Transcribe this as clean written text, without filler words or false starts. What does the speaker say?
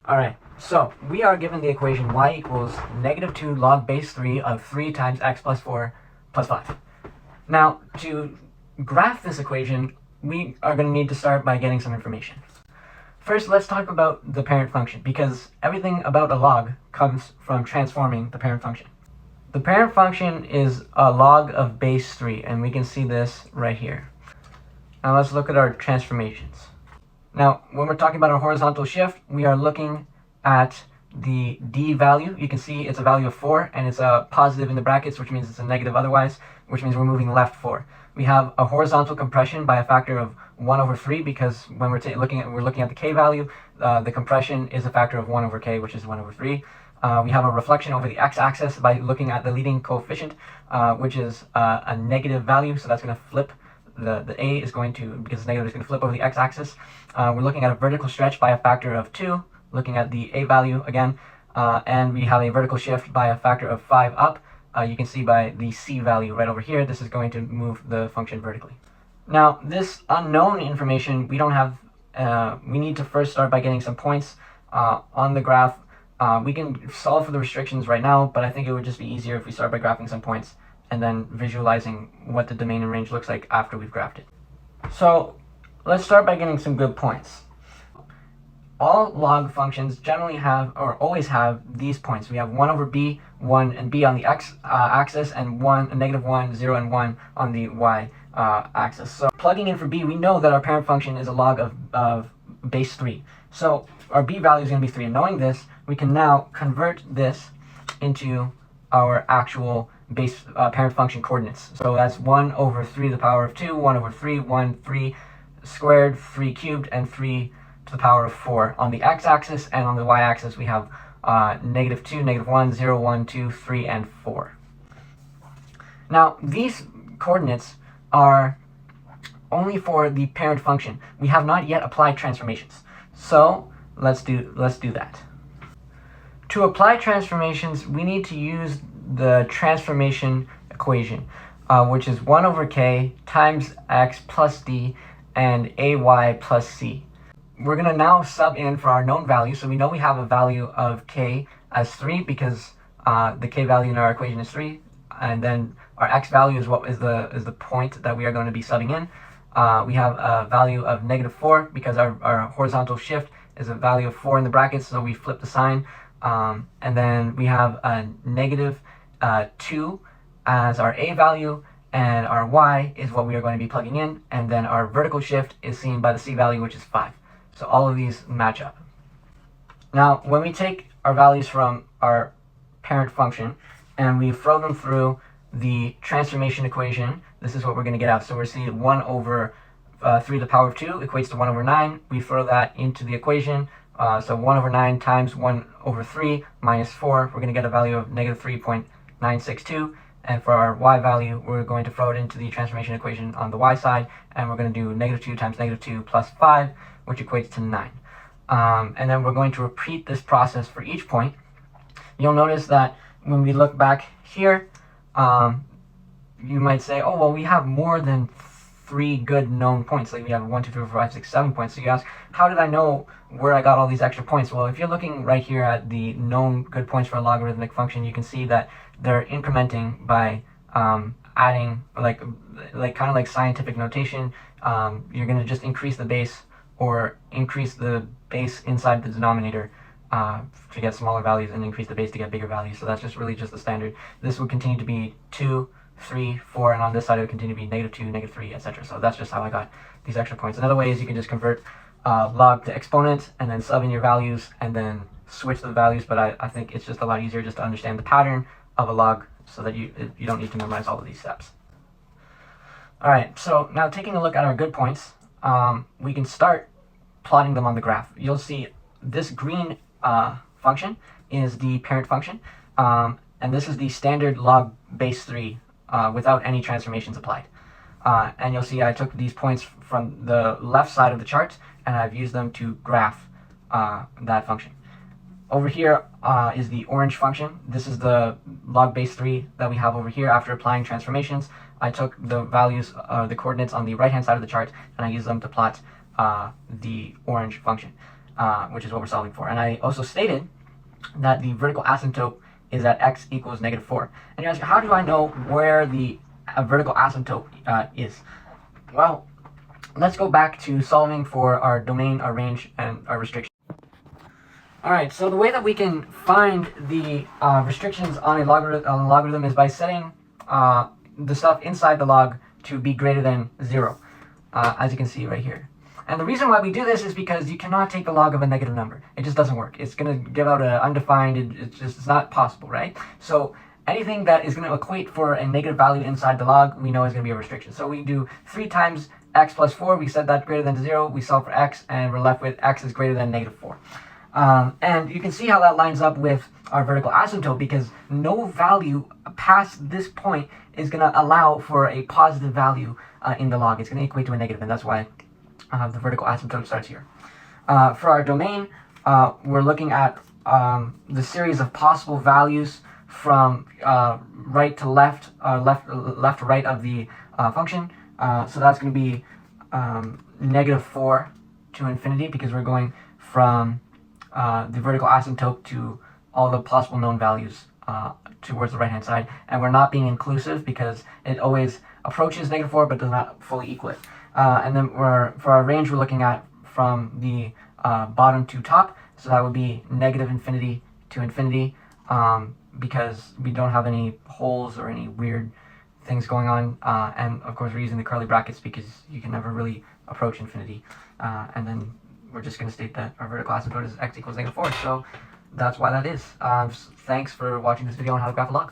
Alright, so we are given the equation y equals negative 2 log base 3 of 3 times x plus 4 plus 5. Now, to graph this equation, we are going to need to start by getting some information. First, let's talk about the parent function, because everything about a log comes from transforming the parent function. The parent function is a log of base 3, and we can see this right here. Now let's look at our transformations. Now, when we're talking about our horizontal shift, we are looking at the d value. You can see it's a value of 4, and it's a positive in the brackets, which means it's a negative otherwise, which means we're moving left 4. We have a horizontal compression by a factor of 1 over 3, because when we're looking at the k value, the compression is a factor of 1 over k, which is 1 over 3. We have a reflection over the x-axis by looking at the leading coefficient, which is a negative value, so that's going to flip. The a is going to, because it's negative, it's going to flip over the x-axis. We're looking at a vertical stretch by a factor of 2, looking at the a value again, and we have a vertical shift by a factor of 5 up. You can see by the c value right over here, this is going to move the function vertically. Now, this unknown information, we don't have, we need to first start by getting some points on the graph. We can solve for the restrictions right now, but I think it would just be easier if we start by graphing some points and then visualizing what the domain and range looks like after we've graphed it. So let's start by getting some good points. All log functions generally have, or always have, these points. We have 1 over b, 1 and b on the x-axis, and negative 1, 0, and 1 on the y-axis. So plugging in for b, we know that our parent function is a log of base 3. So our b value is going to be 3. And knowing this, we can now convert this into our actual base parent function coordinates. So that's 1 over 3 to the power of 2, 1 over 3, 1, 3 squared, 3 cubed, and 3 to the power of 4 on the x-axis, and on the y-axis we have negative 2, negative 1, 0, 1, 2, 3, and 4. Now, these coordinates are only for the parent function. We have not yet applied transformations. So let's do that. To apply transformations, we need to use the transformation equation, which is 1 over k times x plus d and ay plus c. We're going to now sub in for our known value. So we know we have a value of k as 3 because the k value in our equation is 3. And then our x value is what is the point that we are going to be subbing in. We have a value of negative 4 because our horizontal shift is a value of 4 in the brackets, so we flip the sign. And then we have a negative 2 as our a value, and our y is what we are going to be plugging in, and then our vertical shift is seen by the c value, which is 5. So all of these match up. Now, when we take our values from our parent function and we throw them through the transformation equation, this is what we're going to get out. So we're seeing 1 over 3 to the power of 2 equates to 1 over 9. We throw that into the equation. So 1 over 9 times 1 over 3 minus 4, we're going to get a value of negative 3.962. And for our y value, we're going to throw it into the transformation equation on the y side, and we're going to do negative 2 times negative 2 plus 5, which equates to 9. And then we're going to repeat this process for each point. You'll notice that when we look back here, you might say, oh, well, we have more than 3 good known points. Like we have 1, 2, 3, 4, 5, 6, 7 points. So you ask, how did I know where I got all these extra points? Well, if you're looking right here at the known good points for a logarithmic function, you can see that they're incrementing by adding, like kind of like scientific notation. You're going to just increase the base or increase the base inside the denominator to get smaller values, and increase the base to get bigger values. So that's just really just the standard. This would continue to be 2, 3, 4, and on this side it would continue to be negative 2, negative 3, etc. So that's just how I got these extra points. Another way is you can just convert log to exponent and then sub in your values and then switch the values, but I think it's just a lot easier just to understand the pattern of a log so that you don't need to memorize all of these steps. Alright, so now taking a look at our good points, we can start plotting them on the graph. You'll see this green function is the parent function, and this is the standard log base 3 without any transformations applied. And you'll see I took these points from the left side of the chart and I've used them to graph that function. Over here is the orange function. This is the log base 3 that we have over here after applying transformations. I took the values, the coordinates on the right hand side of the chart, and I used them to plot the orange function. which is what we're solving for. And I also stated that the vertical asymptote is at x equals -4. And you're asking, how do I know where the vertical asymptote is? Well, let's go back to solving for our domain, our range, and our restriction. Alright, so the way that we can find the restrictions on a logarithm is by setting the stuff inside the log to be greater than 0, as you can see right here. And the reason why we do this is because you cannot take the log of a negative number. It just doesn't work. It's going to give out an undefined, it's not possible, right? So anything that is going to equate for a negative value inside the log, we know is going to be a restriction. So we do 3 times x plus 4, we set that greater than 0, we solve for x, and we're left with x is greater than -4. And you can see how that lines up with our vertical asymptote, because no value past this point is going to allow for a positive value in the log. It's going to equate to a negative, and that's why the vertical asymptote starts here. For our domain, we're looking at the series of possible values from right to left, left to right of the function. So that's going to be -4 to infinity, because we're going from the vertical asymptote to all the possible known values towards the right hand side. And we're not being inclusive because it always approaches -4 but does not fully equal it. And then for our range, we're looking at from the bottom to top, so that would be -infinity to infinity, because we don't have any holes or any weird things going on, and of course we're using the curly brackets because you can never really approach infinity. And then we're just going to state that our vertical asymptote is x equals -4, so that's why that is. Thanks for watching this video on how to graph a log.